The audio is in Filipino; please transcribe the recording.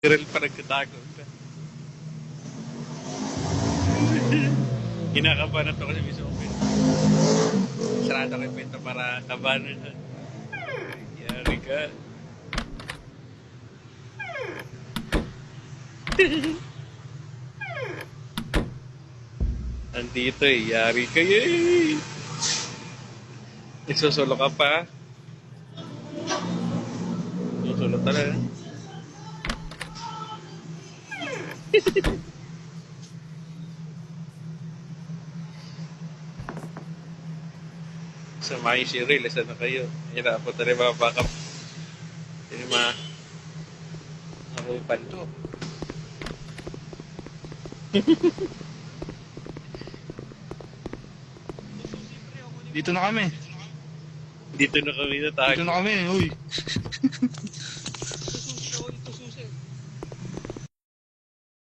Girl pa nagtatago ka. Kinakabahan ako sa mismo ko. Sarado ko yung pinto para kabahan na. Yari ka. Andito eh, yari ka eh. Nagsusulo ka pa. Susulo talaga. Samahin si Ray, lasa na kayo. Hirapon na rin mga backup. Hindi ako yung panto. Dito na kami. Dito na kami natago. Dito na kami. Uy.